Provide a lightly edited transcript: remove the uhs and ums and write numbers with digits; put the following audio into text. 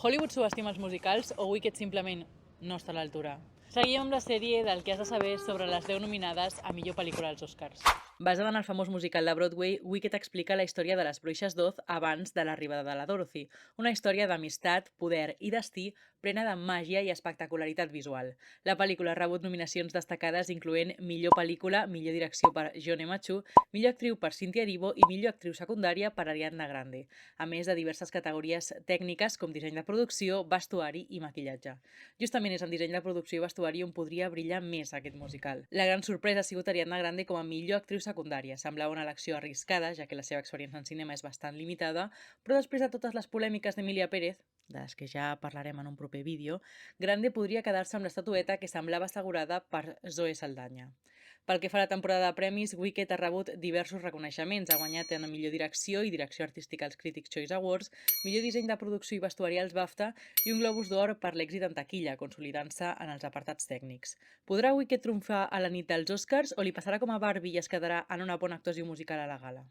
Hollywood subestima els musicals o Wicked simplement no està a l'altura? Seguim amb la sèrie del que has de saber sobre les 10 nominades a millor pel·lícula als Oscars. Basada en el famós musical de Broadway, Wicked explica la història de les bruixes d'Oz abans de l'arribada de la Dorothy. Una història d'amistat, poder i destí plena de màgia i espectacularitat visual. La pel·lícula ha rebut nominacions destacades incloent millor pel·lícula, millor direcció per John M. Chu, millor actriu per Cynthia Erivo i millor actriu secundària per Ariana Grande, a més de diverses categories tècniques com disseny de producció, vestuari i maquillatge. Justament és en disseny de producció i vestuari on podria brillar més aquest musical. La gran sorpresa ha sigut Ariana Grande com a millor actriu secundària. Semblava una elecció arriscada, ja que la seva experiència en cinema és bastant limitada, però després de totes les polèmiques d'Emilia Pérez, de les que ja parlarem en un proper vídeo, Grande podria quedar-se amb l'estatueta que semblava assegurada per Zoe Saldana. Pel que fa a la temporada de premis, Wicked ha rebut diversos reconeixements. Ha guanyat en millor direcció i direcció artística als Critics' Choice Awards, millor disseny de producció i vestuari als BAFTA i un Globus d'Or per l'èxit en taquilla, consolidant-se en els apartats tècnics. Podrà Wicked triomfar a la nit dels Oscars o li passarà com a Barbie i es quedarà en una bona actuació musical a la gala?